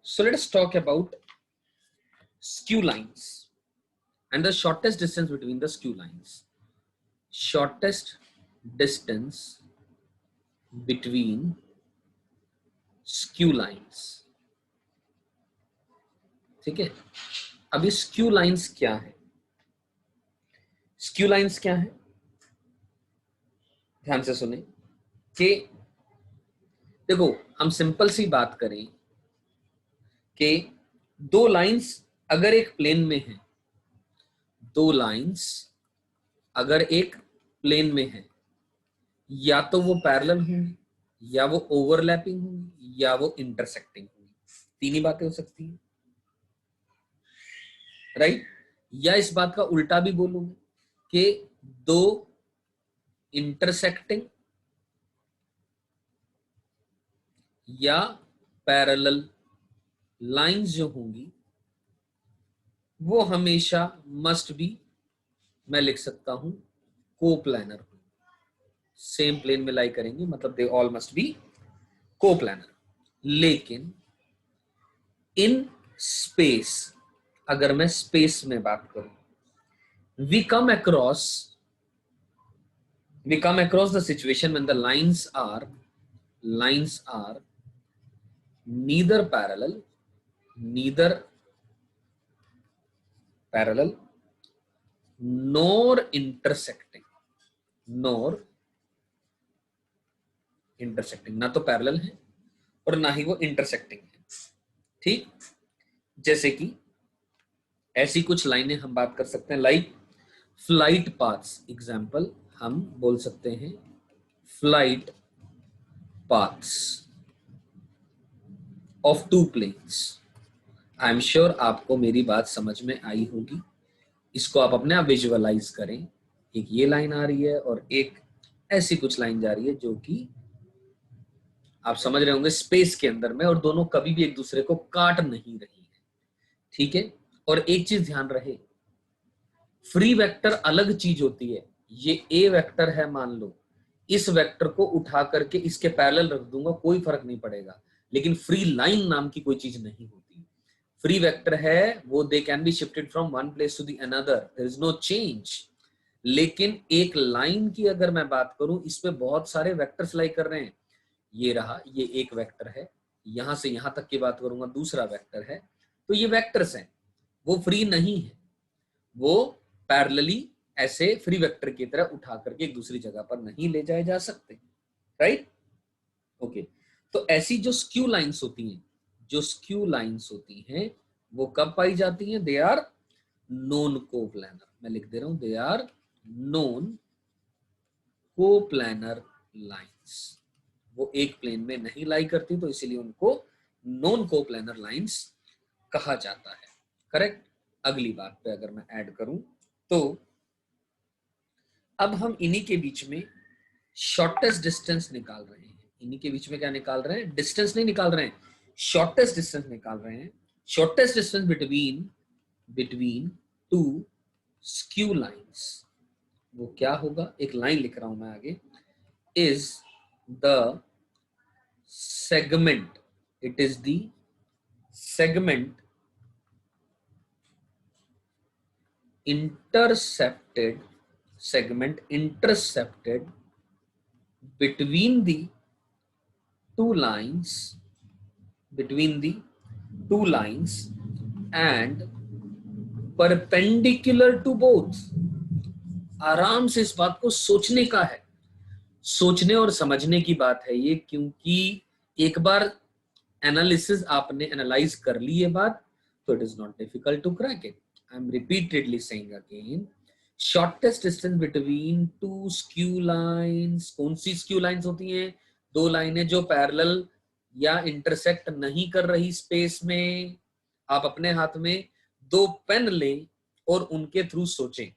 So let us talk about skew lines and the shortest distance between the skew lines. Shortest distance between skew lines. ठीक है, अब ये skew lines क्या है? Skew lines क्या है, ध्यान से सुने कि देखो, हम सिंपल सी बात करें कि दो लाइंस अगर एक प्लेन में है, दो लाइंस अगर एक प्लेन में है, या तो वो पैरेलल होंगी, या वो ओवरलैपिंग होंगी, या वो इंटरसेक्टिंग होंगी। तीन ही बातें हो सकती हैं, राइट? या इस बात का उल्टा भी बोलूंगा कि दो इंटरसेक्टिंग या पैरेलल लाइंस जो होंगी वो हमेशा मस्ट बी, मैं लिख सकता हूं, कोप्लानर होंगी, सेम प्लेन में लाई करेंगे, मतलब they all must be coplanar. लेकिन इन स्पेस, अगर मैं स्पेस में बात करूं, we come across the situation when the lines are neither parallel nor intersecting, ना तो पैरेलल है और ना ही वो इंटरसेक्टिंग है। ठीक, जैसे कि ऐसी कुछ लाइनें हम बात कर सकते हैं, लाइक फ्लाइट पाथ्स। एग्जाम्पल हम बोल सकते हैं flight paths of two planes. I am sure आपको मेरी बात समझ में आई होगी। इसको आप अपने आप विजुअलाइज करें, एक ये लाइन आ रही है और एक ऐसी कुछ लाइन जा रही है जो कि आप समझ रहे होंगे स्पेस के अंदर में, और दोनों कभी भी एक दूसरे को काट नहीं रही है। ठीक है, और एक चीज ध्यान रहे, फ्री वेक्टर अलग चीज होती है। ये ए वेक्टर है, मान लो, इस वेक्टर को उठा करके इसके पैरेलल रख दूंगा, कोई फर्क नहीं पड़ेगा। लेकिन फ्री लाइन नाम की कोई चीज नहीं होती। फ्री वेक्टर है वो, they can be shifted from one place to the another, there is no change. लेकिन एक लाइन की अगर मैं बात करूं, इस पे बहुत सारे वेक्टर्स लाई कर रहे हैं। ये रहा, ये एक वेक्टर है, यहां से यहां तक की बात करूंगा, दूसरा वेक्टर है। तो ये वेक्टर्स हैं, वो फ्री नहीं है, वो पैरेलली ऐसे फ्री वेक्टर की तरह उठा करके एक दूसरी जगह पर नहीं ले जाए जा सकते, राइट? ओके, तो ऐसी जो स्क्यू लाइंस होती हैं, वो कब पाई जाती हैं? They are non coplanar. मैं लिख दे रहा हूं, they are non coplanar lines. वो एक प्लेन में नहीं लाई करती, तो इसीलिए उनको नॉन कोप्लानर लाइंस कहा जाता है। करेक्ट। अगली बात पे अगर मैं ऐड करूं, तो अब हम इन्हीं के बीच में शॉर्टेस्ट डिस्टेंस निकाल रहे हैं। इन्हीं के बीच में क्या निकाल रहे हैं? डिस्टेंस नहीं निकाल रहे हैं, शॉर्टेस्ट डिस्टेंस निकाल रहे हैं। Shortest distance between two skew lines, वो क्या होगा? एक लाइन लिख रहा हूं मैं आगे, is the segment, it is the segment intercepted between the two lines and perpendicular to both। आराम से इस बात को सोचने का है, सोचने और समझने की बात है ये, क्योंकि एक बार एनालिसिस आपने एनालाइज कर ली है बात, तो it is not difficult to crack it. I'm repeatedly saying again, shortest distance between two skew lines। कौन सी स्क्यू लाइंस होती हैं? दो लाइनें जो पैरेलल या इंटरसेक्ट नहीं कर रही स्पेस में। आप अपने हाथ में दो पेन लें और उनके थ्रू सोचें।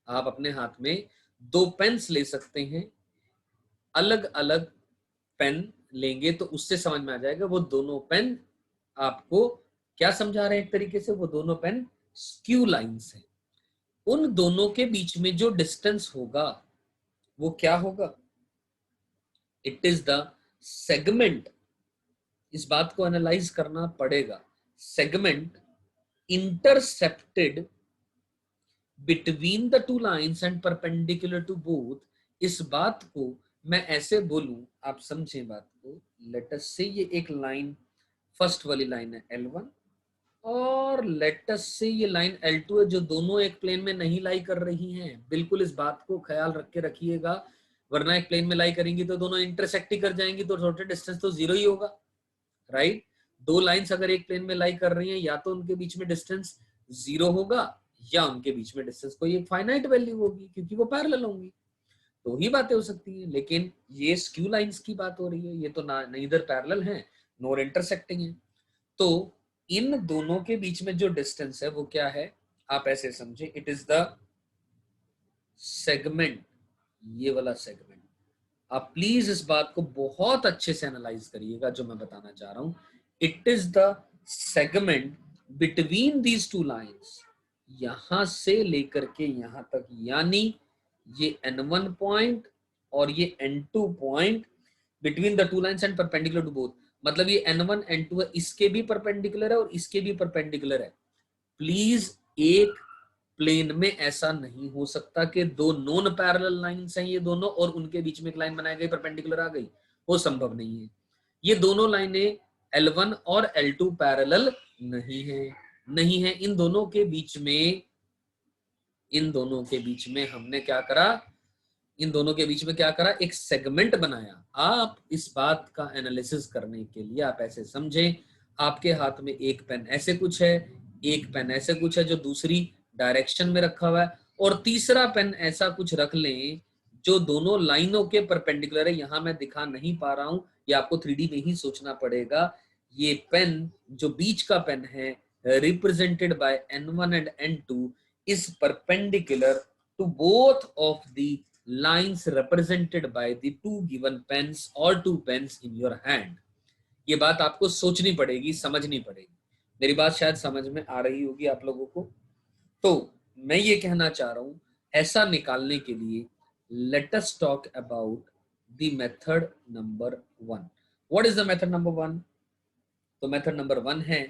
आप अपने हाथ में दो पेन्स ले सकते हैं, अलग अलग पेन लेंगे तो उससे समझ में आ जाएगा वो दोनों पेन आपको क्या समझा रहे हैं। एक तरीके से वो दोनों पेन स्क्यू लाइंस हैं। उन दोनों के बीच में जो डिस्टेंस होगा वो क्या होगा? इट इज द सेगमेंट इस बात को एनालाइज करना पड़ेगा। Segment intercepted between the two lines and perpendicular to both, इस बात को मैं ऐसे बोलूं, आप समझें बात को। लेट अस से ये एक लाइन, फर्स्ट वाली लाइन है L1, और लेट अस से ये लाइन L2 है, जो दोनों एक प्लेन में नहीं लाई कर रही हैं। बिल्कुल इस बात को ख्याल रख के रखिएगा, वरना एक प्लेन में लाई करेंगी तो दोनों इंटरसेक्ट ही कर जाएंगी, तो टोटल डिस्टेंस तो जीरो ही होगा, राइट। दो लाइंस अगर एक प्लेन में लाई कर रही हैं, या तो उनके बीच में डिस्टेंस जीरो होगा, या उनके बीच में डिस्टेंस कोई एक फाइनाइट वैल्यू होगी, क्योंकि वो पैरेलल होंगी, तो ही बातें हो सकती हैं। लेकिन ये स्क्यू लाइंस की बात हो रही है, ये तो ना नीदर पैरेलल है नॉर इंटरसेक्टिंग है। तो इन दोनों के बीच में जो डिस्टेंस है वो क्या है, आप ऐसे समझे, इट इज द सेगमेंट, ये वाला सेगमेंट। आप प्लीज इस बात को बहुत अच्छे से एनालाइज करिएगा जो मैं बताना चाह रहा हूं। It is the segment between these two lines, यहां से लेकर के यहां तक, यानी ये N1 पॉइंट और ये N2 point between the two lines and perpendicular to both. मतलब ये N1 N2 है, इसके भी परपेंडिकुलर है और इसके भी परपेंडिकुलर है। प्लीज एक प्लेन में ऐसा नहीं हो सकता कि दो नॉन पैरेलल लाइंस हैं ये दोनों, और उनके बीच में एक लाइन बनाई गई परपेंडिकुलर आ गई, वो संभव नहीं है। ये दोनों लाइनें L1 और L2 पैरेलल नहीं है। इन दोनों के बीच में हमने क्या करा, इन दोनों के बीच में क्या करा, एक सेगमेंट बनाया। आप इस बात का एनालिसिस करने के लिए आप ऐसे समझें, आपके हाथ में एक पेन ऐसे कुछ है, एक पेन ऐसे कुछ है जो दूसरी डायरेक्शन में रखा हुआ है, और तीसरा पेन ऐसा कुछ रख लें जो दोनों लाइनों के परपेंडिकुलर है। यहां मैं दिखा नहीं पा रहा हूं, ये आपको 3D में ही सोचना पड़ेगा। ये पेन जो बीच का पेन है, represented by N1 and N2, is perpendicular to both of the lines represented by the two given pens or two pens in your hand। ये बात आपको सोचनी पड़ेगी, समझनी पड़ेगी। मेरी बात शायद समझ में आ रही होगी आप लोगों को। तो मैं ये कहना चाह रहा हूं, ऐसा निकालने के लिए let us talk about the method number 1। what is the method number 1? तो मेथड नंबर 1 है,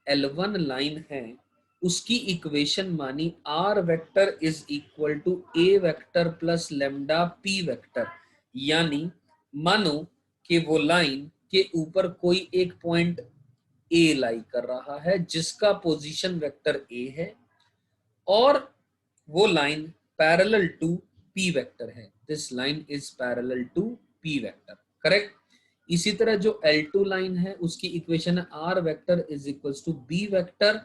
L1 लाइन है, उसकी इक्वेशन मानी R vector is equal to A vector plus lambda P vector. यानी मानो कि वो लाइन के ऊपर कोई एक पॉइंट A लाई कर रहा है जिसका पोजीशन वेक्टर A है, और वो line parallel to P vector है। This line is parallel to P vector, correct. इसी तरह जो L2 लाइन है उसकी इक्वेशन है R vector is equals to B vector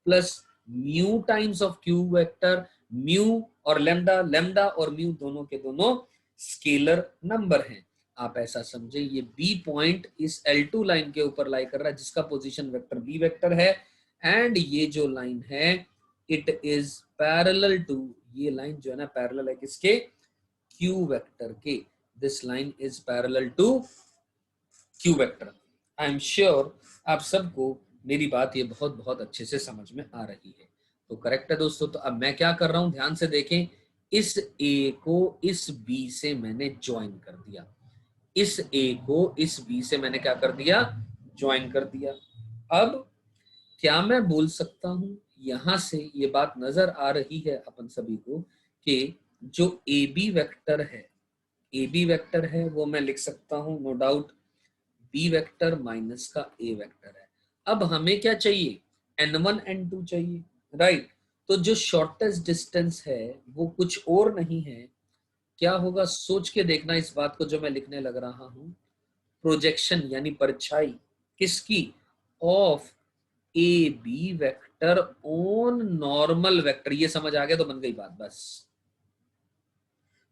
plus mu times of Q vector. Mu और लेमडा और mu दोनों के दोनों स्केलर नंबर हैं। आप ऐसा समझे, ये B पॉइंट इस L2 लाइन के ऊपर लाई कर रहा है जिसका पोजीशन वेक्टर B वेक्टर है, एंड ये जो लाइन है इट इज पैरेलल टू, ये लाइन जो है ना पैरेलल है किसके, Q वेक्टर के। This line is parallel to Q vector. I am sure आप सबको मेरी बात ये बहुत बहुत अच्छे से समझ में आ रही है। तो करेक्ट है दोस्तों। तो अब मैं क्या कर रहा हूं, ध्यान से देखें, इस A को इस B से मैंने ज्वाइन कर दिया, इस A को इस B से मैंने क्या कर दिया, ज्वाइन कर दिया। अब क्या मैं बोल सकता हूं, यहां से ये बात नजर आ रही है अपन सभी को कि जो AB वेक्टर है, AB वेक्टर है वो मैं लिख सकता हूं no doubt B vector minus का A वेक्टर है। अब हमें क्या चाहिए, N1 N2 चाहिए, राइट। तो जो शॉर्टेस्ट डिस्टेंस है वो कुछ और नहीं है, क्या होगा सोच के देखना इस बात को जो मैं लिखने लग रहा हूं। प्रोजेक्शन यानी परछाई किसकी, of A B vector on normal vector. ये समझ आ गया तो बन गई बात बस।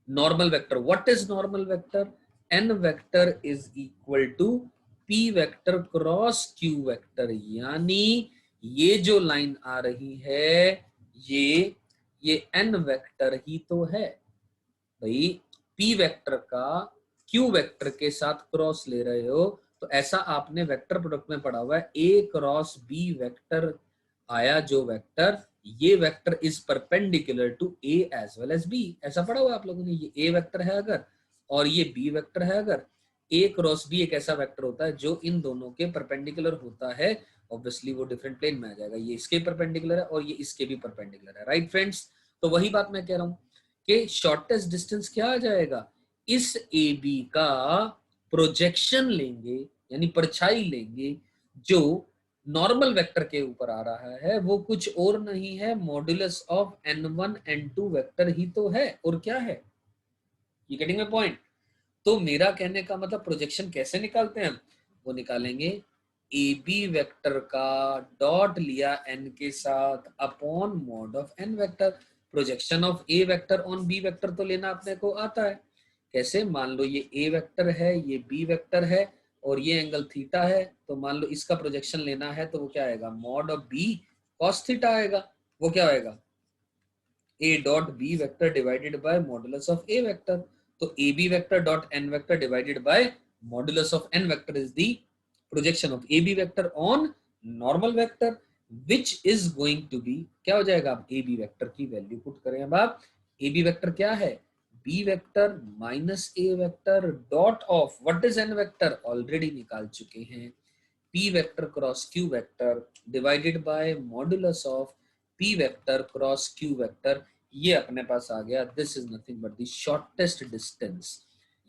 Normal vector, what is normal vector, N vector is equal to P vector cross Q vector. यानी ये जो लाइन आ रही है ये एन वेक्टर ही तो है भाई। पी वेक्टर का क्यू वेक्टर के साथ क्रॉस ले रहे हो, तो ऐसा आपने वेक्टर प्रोडक्ट में पढ़ा हुआ है, ए क्रॉस बी वेक्टर आया जो वेक्टर, ये vector is perpendicular to A as well as B. ऐसा पढ़ा हुआ आप लोगों ने, ये ए वेक्टर है अगर और ये बी वेक्टर है अगर, ए क्रॉस बी एक ऐसा वेक्टर होता है जो इन दोनों के परपेंडिकुलर होता है, ऑब्वियसली वो डिफरेंट प्लेन में आ जाएगा, ये इसके परपेंडिकुलर है और ये इसके भी परपेंडिकुलर है, राइट फ्रेंड्स। तो वही बात मैं कह रहा हूं कि शॉर्टेस्ट डिस्टेंस क्या आ जाएगा, इस ए बी का प्रोजेक्शन लेंगे यानी परछाई लेंगे जो नॉर्मल वेक्टर के ऊपर आ रहा है, वो कुछ और नहीं है modulus of n1 n2 vector ही तो है, और क्या है, ये गेटिंग माय पॉइंट। तो मेरा कहने का मतलब प्रोजेक्शन कैसे निकालते हैं हम, वो निकालेंगे ए बी वेक्टर का डॉट लिया n के साथ upon mod of n vector. Projection of A vector on B vector तो लेना अपने को आता है, कैसे, मान लो ये ए वेक्टर है, ये बी वेक्टर है और ये एंगल थीटा है, तो मान लो इसका प्रोजेक्शन लेना है तो वो क्या आएगा, mod of B cos theta आएगा, वो क्या आएगा, a dot b vector divided by modulus of a vector. तो ab vector dot n vector divided by modulus of n vector is the projection of ab vector on normal vector which is going to be, क्या हो जाएगा, आप ab vector की value put करें, अब आप ab vector क्या है, b vector minus a vector dot of what is n vector, already निकाल चुके हैं, p vector cross q vector divided by modulus of p vector cross q vector, ये अपने पास आ गया, this is nothing but the shortest distance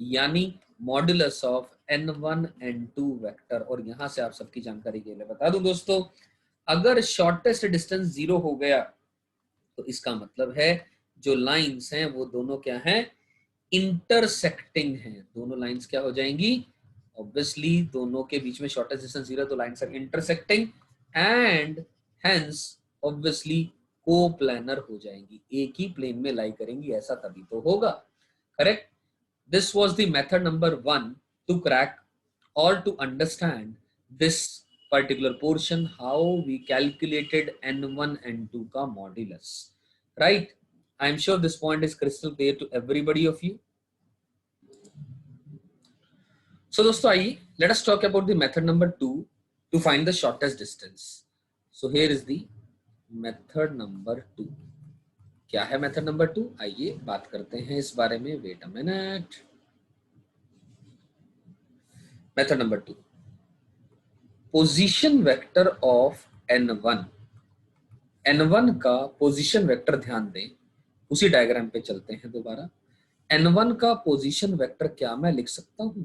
यानी modulus of n1 n2 vector. और यहां से आप सबकी जानकारी के लिए बता दूं दोस्तों, अगर शॉर्टेस्ट डिस्टेंस 0 हो गया तो इसका मतलब है जो लाइंस हैं वो दोनों क्या हैं, इंटरसेक्टिंग हैं, दोनों लाइंस क्या हो जाएंगी, ऑब्वियसली दोनों के बीच में शॉर्टेस्ट डिस्टेंस 0, तो lines are intersecting and hence obviously coplanar हो जाएंगी, एक ही प्लेन में लाई करेंगी, ऐसा तभी तो होगा, correct. This was the method number 1 to crack और to understand this particular portion, how we calculated n1 n2 का modulus, right? I am sure this point is crystal clear to everybody of you. So दोस्तों आइए, let us talk about the method number 2 to find the shortest distance. So here is the method number 2. क्या है method number 2, आइए बात करते हैं इस बारे में, wait a minute. Method number 2, position vector of n1, n1 का पोजीशन वेक्टर ध्यान दें, उसी डायग्राम पे चलते हैं दोबारा। n1 का पोजीशन वेक्टर क्या मैं लिख सकता हूं,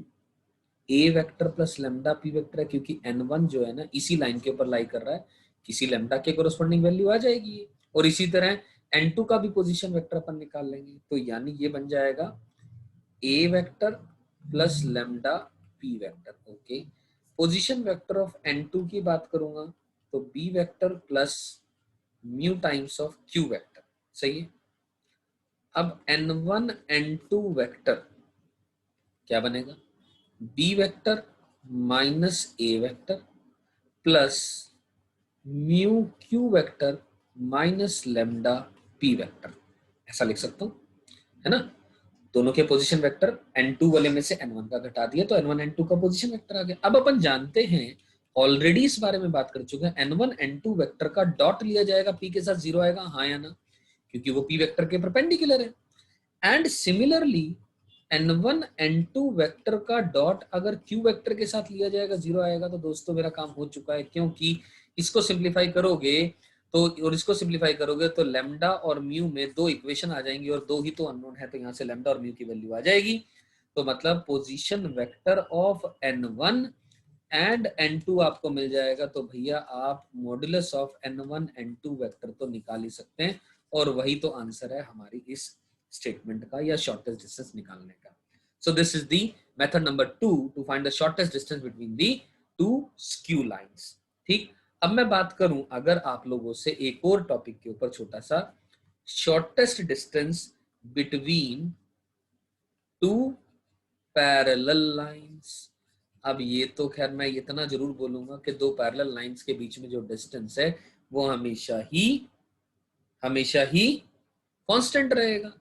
a vector plus lambda p vector है, क्योंकि n1 जो है ना इसी लाइन के ऊपर लाई कर रहा है, किसी लेमडा के कोरस्पोंडिंग वैल्यू आ जाएगी, और इसी तरह n2 का भी पोजीशन वेक्टर अपन निकाल लेंगे, तो यानी ये बन जाएगा a vector plus lambda p vector, okay. Position vector of n2 की बात करूंगा तो b vector plus mu times of q vector, सही है। अब n1 n2 वेक्टर क्या बनेगा, b vector minus a vector plus mu q vector minus lambda p vector, ऐसा लिख सकता हूं, है ना। दोनों के पोजीशन वेक्टर n2 वाले में से n1 का घटा दिया तो n1 n2 का पोजीशन वेक्टर आ गया। अब अपन जानते हैं, ऑलरेडी इस बारे में बात कर चुके हैं, n1 n2 वेक्टर का डॉट लिया जाएगा, p के साथ 0 आएगा, हाँ या ना, क्योंकि वो p वेक्टर के परपेंडिकुलर है। And similarly n1 n2 vector का डॉट अगर q वेक्टर के साथ लिया जाएगा 0 आएगा, तो दोस्तों मेरा काम हो चुका है, क्योंकि इसको सिंप्लीफाई करोगे तो, और इसको सिंप्लीफाई करोगे तो लेमडा और म्यू में दो इक्वेशन आ जाएंगी और दो ही तो अननोन है, तो यहाँ से लेमडा और म्यू की वैल्यू आ जाएगी। तो मतलब position vector of n1 and n2 आपको मिल जाएगा, तो भैया आप modulus of n1 n2 vector तो निकाल ही सकते हैं, और वही तो आंसर है हमारी इस स्टेटमेंट का या शॉर्टेस्ट डिस्टेंस निकालने का। So this is the method number 2 to find the shortest distance between the two skew lines, ठीक। अब मैं बात करूं अगर आप लोगों से एक और टॉपिक के ऊपर छोटा सा, shortest distance between two parallel lines. अब ये तो खैर मैं इतना जरूर बोलूंगा कि दो पैरेलल लाइंस के बीच में जो डिस्टेंस है वो हमेशा ही कांस्टेंट रहेगा,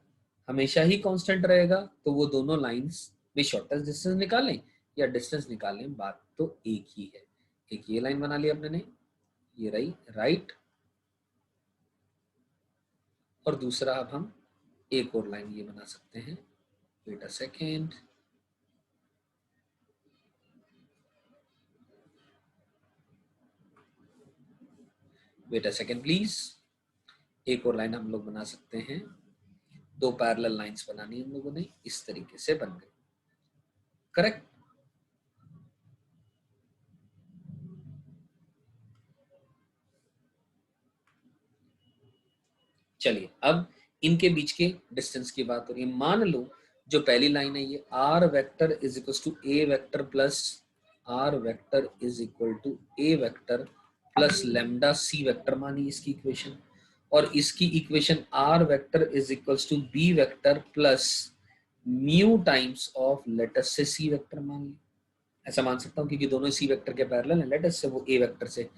हमेशा ही कांस्टेंट रहेगा, तो वो दोनों लाइंस में शॉर्टेस्ट डिस्टेंस निकालें या डिस्टेंस निकालें, बात तो एक ही है। एक ये लाइन बना ली अपने ने, ये रही राइट, और दूसरा अब हम एक और लाइन ये बना सकते हैं, wait a second, wait a second please, एक और लाइन हम लोग बना सकते हैं, दो पैरेलल लाइंस बनानी हम लोगों ने, इस तरीके से बन गई, करेक्ट। चलिए अब इनके बीच के डिस्टेंस की बात हो रही है। मान लो जो पहली लाइन है ये R vector is equal to A vector plus R vector is equal to A vector plus lambda C vector मानी इसकी इक्वेशन, और इसकी equation R vector is equal to B vector plus mu times of let's say C vector मान ली। ऐसा मान सकता हूँ क्योंकि दोनों सी वेक्टर के पैरेलल है, लेटस से वो ए वेक्टर से,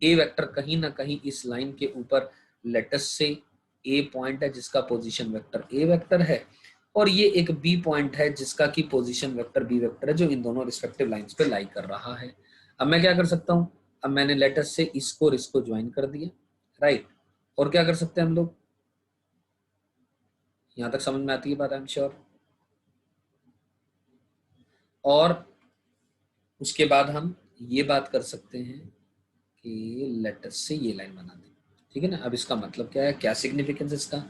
ए वेक्टर कहीं ना कहीं इस लाइन के ऊपर लेटस से ए पॉइंट है जिसका पोजीशन वेक्टर ए वेक्टर है, और ये एक बी पॉइंट है जिसका की पोजीशन वेक्टर बी वेक्टर है, जो इन दोनों रिस्पेक्टिव लाइंस पे लाई कर रहा है। अब मैं क्या कर सकता हूँ, अब मैंने लेटस से इसको और इसको ज्वाइन कर दिया, राइट। और क्या कर सकते हैं हम लोग, यहां तक समझ में आती है बात, आई एम श्योर। और उसके बाद हम ये बात कर सकते हैं कि लेटस से ये लाइन बना दें, ठीक है ना। अब इसका मतलब क्या है, क्या सिग्निफिकेंस इसका,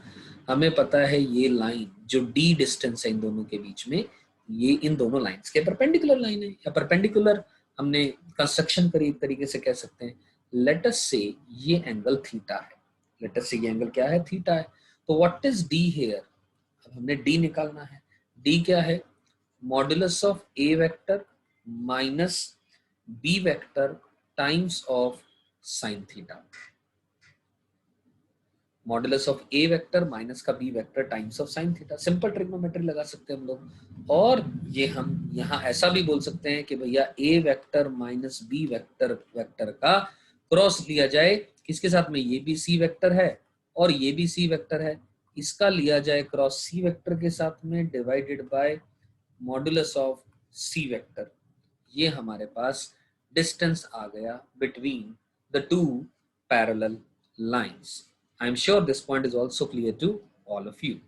हमें पता है ये लाइन जो डी डिस्टेंस है इन दोनों के बीच में, ये इन दोनों लाइंस के परपेंडिकुलर लाइन है, या परपेंडिकुलर हमने कंस्ट्रक्शन करी तरीके से कह सकते हैं। लेटस से ये एंगल थीटा है, लेटस से ये एंगल क्या है, थीटा है। तो व्हाट इज डी हियर, अब हमने डी निकालना है। डी क्या है, modulus of A vector minus b vector times of sine theta, modulus of A vector minus का b vector times of sine theta. Simple trigonometry लगा सकते हैं हम लोग। और ये हम यहाँ ऐसा भी बोल सकते हैं कि भैया a vector minus b vector vector का क्रॉस लिया जाए किसके साथ में, ये भी सी वेक्टर है और ये भी सी वेक्टर है, इसका लिया जाए क्रॉस सी वेक्टर के साथ में divided by modulus of C vector. ये हमारे पास डिस्टेंस आ गया between the two parallel lines. I am sure this point is also clear to all of you.